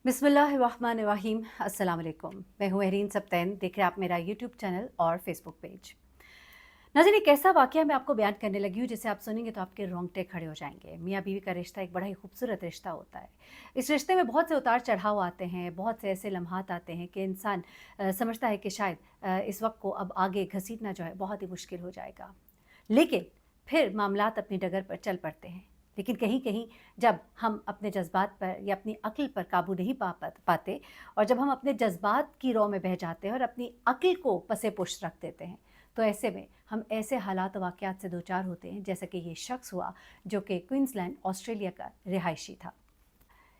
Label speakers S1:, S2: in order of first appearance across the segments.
S1: बिस्मिल्लाहिर्रहमानिर्रहीम। अस्सलाम वालेकुम। मैं हूँ महरीन सबतैन। देख रहे हैं आप मेरा यूट्यूब चैनल और फेसबुक पेज। नाज़रीन, एक ऐसा वाक़या मैं आपको बयान करने लगी हूँ जिसे आप सुनेंगे तो आपके रोंगटे खड़े हो जाएंगे। मियाँ बीवी का रिश्ता एक बड़ा ही खूबसूरत रिश्ता होता है। इस रिश्ते में बहुत से उतार चढ़ाव आते हैं, बहुत से ऐसे लम्हात आते हैं कि इंसान समझता है कि शायद इस वक्त को अब आगे घसीटना जो है बहुत ही मुश्किल हो जाएगा। लेकिन फिर मामलात अपनी डगर पर चल पड़ते हैं। लेकिन कहीं कहीं जब हम अपने जज्बात पर या अपनी अक्ल पर काबू नहीं पाते और जब हम अपने जज्बात की रौ में बह जाते हैं और अपनी अक्ल को पसे पुश रख देते हैं, तो ऐसे में हम ऐसे हालात वाक़यात से दो चार होते हैं जैसा कि ये शख्स हुआ जो कि क्वींसलैंड ऑस्ट्रेलिया का रिहायशी था।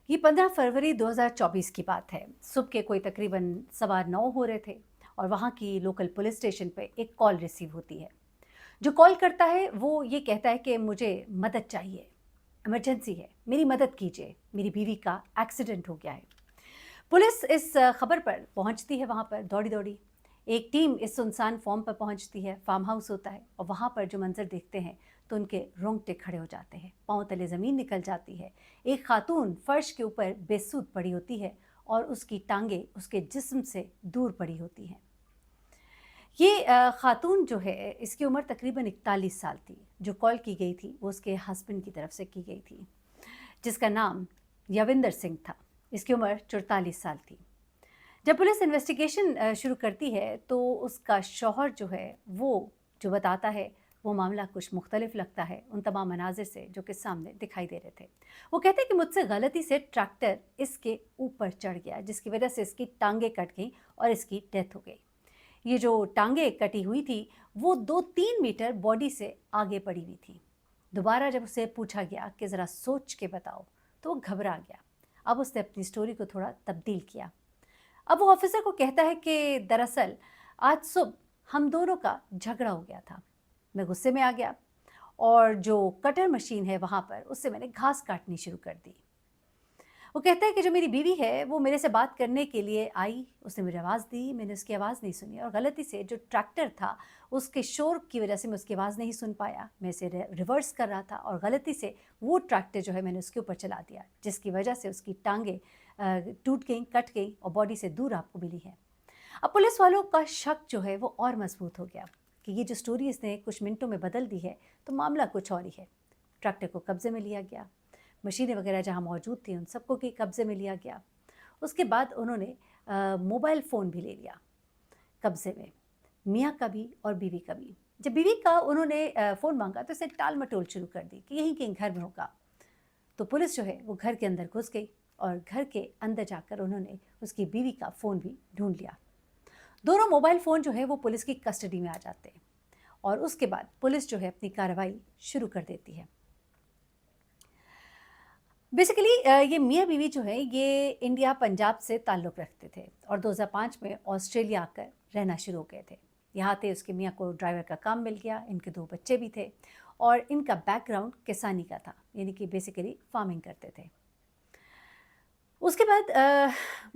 S1: ये 15 फरवरी 2024 की बात है। सुबह के कोई तकरीबन 9:15 हो रहे थे और वहाँ की लोकल पुलिस स्टेशन पे एक कॉल रिसीव होती है। जो कॉल करता है वो ये कहता है कि मुझे मदद चाहिए, इमरजेंसी है, मेरी मदद कीजिए, मेरी बीवी का एक्सीडेंट हो गया है। पुलिस इस खबर पर पहुंचती है, वहाँ पर दौड़ी-दौड़ी। एक टीम इस सुनसान फॉर्म पर पहुंचती है, फार्म हाउस होता है और वहाँ पर जो मंज़र देखते हैं तो उनके रोंगटे खड़े हो जाते हैं, पाँव तले ज़मीन निकल जाती है। एक खातून फ़र्श के ऊपर बेसुध पड़ी होती है और उसकी टाँगें उसके जिस्म से दूर पड़ी होती हैं। ये खातून जो है इसकी उम्र तकरीबन 41 साल थी। जो कॉल की गई थी वो उसके हस्बैंड की तरफ से की गई थी, जिसका नाम यविंदर सिंह था। इसकी उम्र 44 साल थी। जब पुलिस इन्वेस्टिगेशन शुरू करती है तो उसका शौहर जो है वो जो बताता है वो मामला कुछ मुख्तलिफ लगता है उन तमाम मनाजिर से जो कि सामने दिखाई दे रहे थे। वो कहते हैं कि मुझसे गलती से ट्रैक्टर इसके ऊपर चढ़ गया जिसकी वजह से इसकी टांगें कट गई और इसकी डेथ हो गई। ये जो टांगें कटी हुई थी वो 2-3 मीटर बॉडी से आगे पड़ी हुई थी। दोबारा जब उसे पूछा गया कि ज़रा सोच के बताओ तो वो घबरा गया। अब उसने अपनी स्टोरी को थोड़ा तब्दील किया। अब वो ऑफिसर को कहता है कि दरअसल आज सुबह हम दोनों का झगड़ा हो गया था। मैं गुस्से में आ गया और जो कटर मशीन है वहाँ पर उससे मैंने घास काटनी शुरू कर दी। वो कहता है कि जो मेरी बीवी है वो मेरे से बात करने के लिए आई, उसने मुझे आवाज़ दी, मैंने उसकी आवाज़ नहीं सुनी और गलती से जो ट्रैक्टर था उसके शोर की वजह से मैं उसकी आवाज़ नहीं सुन पाया। मैं इसे रिवर्स कर रहा था और गलती से वो ट्रैक्टर जो है मैंने उसके ऊपर चला दिया जिसकी वजह से उसकी टांगें टूट गई, कट गई और बॉडी से दूर आपको मिली है। अब पुलिस वालों का शक जो है वो और मजबूत हो गया कि ये जो स्टोरी इसने कुछ मिनटों में बदल दी है तो मामला कुछ और ही है। ट्रैक्टर को कब्जे में लिया गया, मशीनें वगैरह जहाँ मौजूद थी उन सबको के कब्जे में लिया गया। उसके बाद उन्होंने मोबाइल फ़ोन भी ले लिया कब्जे में, मियाँ का भी और बीवी का भी। जब बीवी का उन्होंने फ़ोन मांगा तो इसे टाल मटोल शुरू कर दी कि यहीं कहीं घर में होगा। तो पुलिस जो है वो घर के अंदर घुस गई और घर के अंदर जाकर उन्होंने उसकी बीवी का फ़ोन भी ढूंढ लिया। दोनों मोबाइल फ़ोन जो है वो पुलिस की कस्टडी में आ जाते हैं और उसके बाद पुलिस जो है अपनी कार्रवाई शुरू कर देती है। बेसिकली ये मियाँ बीवी जो है ये इंडिया पंजाब से ताल्लुक़ रखते थे और 2005 में ऑस्ट्रेलिया आकर रहना शुरू हो गए थे। यहाँ आते उसके मियाँ को ड्राइवर का काम मिल गया, इनके 2 बच्चे भी थे और इनका बैकग्राउंड किसानी का था, यानी कि बेसिकली फार्मिंग करते थे। उसके बाद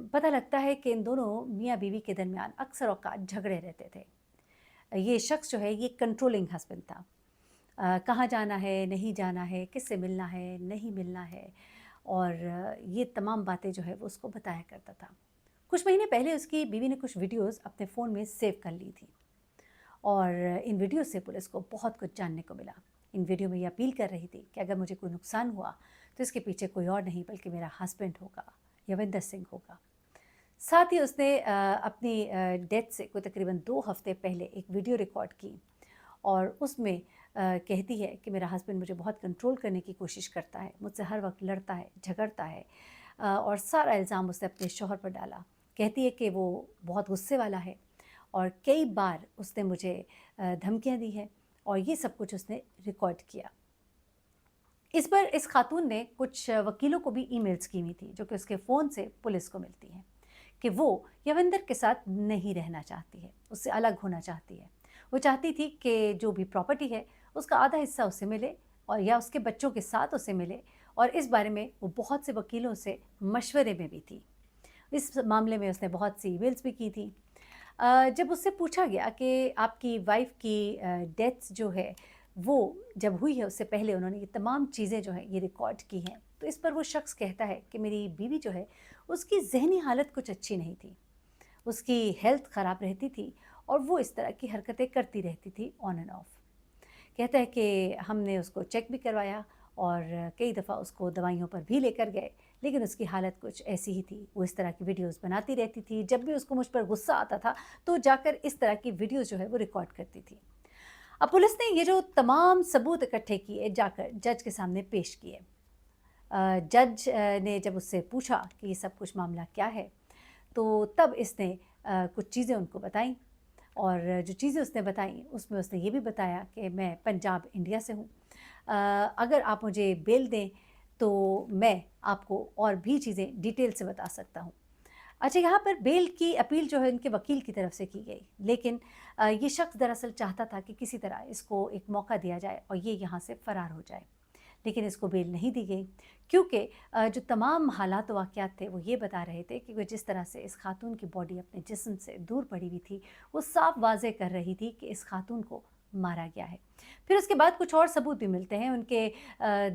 S1: पता लगता है कि इन दोनों मियाँ बीवी के दरमियान अक्सर औक़ात झगड़े रहते थे। ये शख्स जो है ये कंट्रोलिंग हस्बैंड था। कहाँ जाना है, नहीं जाना है, किससे मिलना है, नहीं मिलना है और ये तमाम बातें जो है वो उसको बताया करता था। कुछ महीने पहले उसकी बीवी ने कुछ वीडियोज़ अपने फ़ोन में सेव कर ली थी और इन वीडियो से पुलिस को बहुत कुछ जानने को मिला। इन वीडियो में ये अपील कर रही थी कि अगर मुझे कोई नुकसान हुआ तो इसके पीछे कोई और नहीं बल्कि मेरा हस्बैंड होगा, यविंदर सिंह होगा। साथ ही उसने अपनी डेथ से कोई तकरीबन 2 हफ़्ते पहले एक वीडियो रिकॉर्ड की और उसमें कहती है कि मेरा हस्बैंड मुझे बहुत कंट्रोल करने की कोशिश करता है, मुझसे हर वक्त लड़ता है, झगड़ता है और सारा इल्ज़ाम उसने अपने शौहर पर डाला। कहती है कि वो बहुत गुस्से वाला है और कई बार उसने मुझे धमकियाँ दी हैं और ये सब कुछ उसने रिकॉर्ड किया। इस पर इस खातून ने कुछ वकीलों को भी ईमेल्स की हुई थी जो कि उसके फ़ोन से पुलिस को मिलती हैं कि वो यविंदर के साथ नहीं रहना चाहती है, उससे अलग होना चाहती है। वो चाहती थी कि जो भी प्रॉपर्टी है उसका आधा हिस्सा उसे मिले और या उसके बच्चों के साथ उसे मिले और इस बारे में वो बहुत से वकीलों से मशवरे में भी थी। इस मामले में उसने बहुत सी ईमेल्स भी की थी। जब उससे पूछा गया कि आपकी वाइफ़ की डेथ जो है वो जब हुई है उससे पहले उन्होंने ये तमाम चीज़ें जो हैं ये रिकॉर्ड की हैं, तो इस पर वो शख्स कहता है कि मेरी बीवी जो है اس کی ذہنی حالت کچھ اچھی نہیں تھی، اس کی ہیلتھ خراب رہتی تھی اور وہ اس طرح کی حرکتیں کرتی رہتی تھی آن اینڈ آف۔ کہتا ہے کہ ہم نے اس کو چیک بھی کروایا اور کئی دفعہ اس کو دوائیوں پر بھی لے کر گئے، لیکن اس کی حالت کچھ ایسی ہی تھی۔ وہ اس طرح کی ویڈیوز بناتی رہتی تھی، جب بھی اس کو مجھ پر غصہ آتا تھا تو جا کر اس طرح کی ویڈیوز جو ہے وہ ریکارڈ کرتی تھی۔ اب پولیس نے یہ جو تمام ثبوت اکٹھے کیے جا کر جج کے سامنے پیش کیے۔ جج نے جب اس سے پوچھا کہ یہ سب کچھ معاملہ کیا ہے تو تب اس نے کچھ چیزیں ان کو بتائیں، اور جو چیزیں اس نے بتائیں اس میں اس نے یہ بھی بتایا کہ میں پنجاب انڈیا سے ہوں، اگر آپ مجھے بیل دیں تو میں آپ کو اور بھی چیزیں ڈیٹیل سے بتا سکتا ہوں۔ اچھا، یہاں پر بیل کی اپیل جو ہے ان کے وکیل کی طرف سے کی گئی، لیکن یہ شخص دراصل چاہتا تھا کہ کسی طرح اس کو ایک موقع دیا جائے اور یہ یہاں سے فرار ہو جائے، لیکن اس کو بیل نہیں دی گئی کیونکہ جو تمام حالات و واقعات تھے وہ یہ بتا رہے تھے کہ وہ جس طرح سے اس خاتون کی باڈی اپنے جسم سے دور پڑی ہوئی تھی وہ صاف واضح کر رہی تھی کہ اس خاتون کو مارا گیا ہے۔ پھر اس کے بعد کچھ اور ثبوت بھی ملتے ہیں، ان کے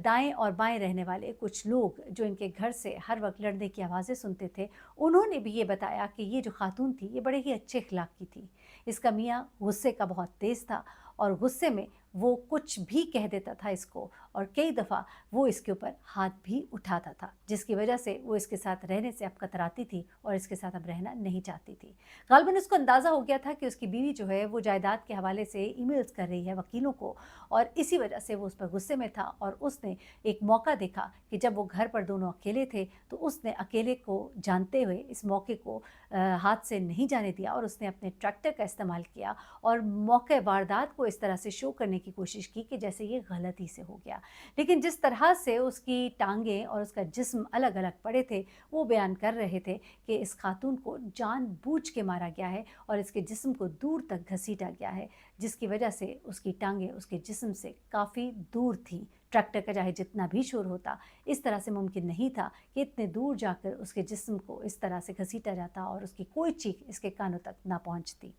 S1: دائیں اور بائیں رہنے والے کچھ لوگ جو ان کے گھر سے ہر وقت لڑنے کی آوازیں سنتے تھے، انہوں نے بھی یہ بتایا کہ یہ جو خاتون تھی یہ بڑے ہی اچھے اخلاق کی تھی، اس کا میاں غصے کا بہت تیز تھا اور غصے میں وہ کچھ بھی کہہ دیتا تھا اس کو، اور کئی دفعہ وہ اس کے اوپر ہاتھ بھی اٹھاتا تھا، جس کی وجہ سے وہ اس کے ساتھ رہنے سے اب کتراتی تھی اور اس کے ساتھ اب رہنا نہیں چاہتی تھی۔ غالباً اس کو اندازہ ہو گیا تھا کہ اس کی بیوی جو ہے وہ جائیداد کے حوالے سے ای میلز کر رہی ہے وکیلوں کو، اور اسی وجہ سے وہ اس پر غصے میں تھا، اور اس نے ایک موقع دیکھا کہ جب وہ گھر پر دونوں اکیلے تھے تو اس نے اکیلے کو جانتے ہوئے اس موقع کو ہاتھ سے نہیں جانے دیا، اور اس نے اپنے ٹریکٹر کا استعمال کیا اور موقع واردات کو اس طرح سے شو کرنے کی کوشش کی کہ جیسے یہ غلطی سے ہو گیا، لیکن جس طرح سے اس کی ٹانگیں اور اس کا جسم الگ الگ پڑے تھے وہ بیان کر رہے تھے کہ اس خاتون کو جان بوجھ کے مارا گیا ہے اور اس کے جسم کو دور تک گھسیٹا گیا ہے، جس کی وجہ سے اس کی ٹانگیں اس کے جسم سے کافی دور تھیں۔ ٹریکٹر کا چاہے جتنا بھی شور ہوتا، اس طرح سے ممکن نہیں تھا کہ اتنے دور جا کر اس کے جسم کو اس طرح سے گھسیٹا جاتا اور اس کی کوئی چیخ اس کے کانوں تک نہ پہنچتی۔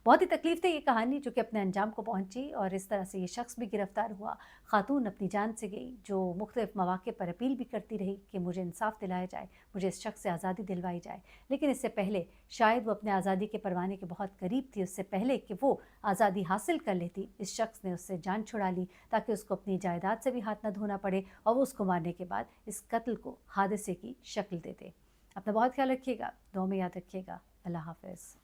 S1: بہت ہی تکلیف دہ یہ کہانی جو کہ اپنے انجام کو پہنچی، اور اس طرح سے یہ شخص بھی گرفتار ہوا، خاتون اپنی جان سے گئی جو مختلف مواقع پر اپیل بھی کرتی رہی کہ مجھے انصاف دلایا جائے، مجھے اس شخص سے آزادی دلوائی جائے، لیکن اس سے پہلے شاید وہ اپنے آزادی کے پروانے کے بہت قریب تھی، اس سے پہلے کہ وہ آزادی حاصل کر لیتی اس شخص نے اس سے جان چھڑا لی تاکہ اس کو اپنی جائیداد سے بھی ہاتھ نہ دھونا پڑے، اور وہ اس کو مارنے کے بعد اس قتل کو حادثے کی شکل دیتے۔ اپنا بہت خیال رکھیے گا، دعاؤں میں یاد رکھیے گا۔ اللہ حافظ۔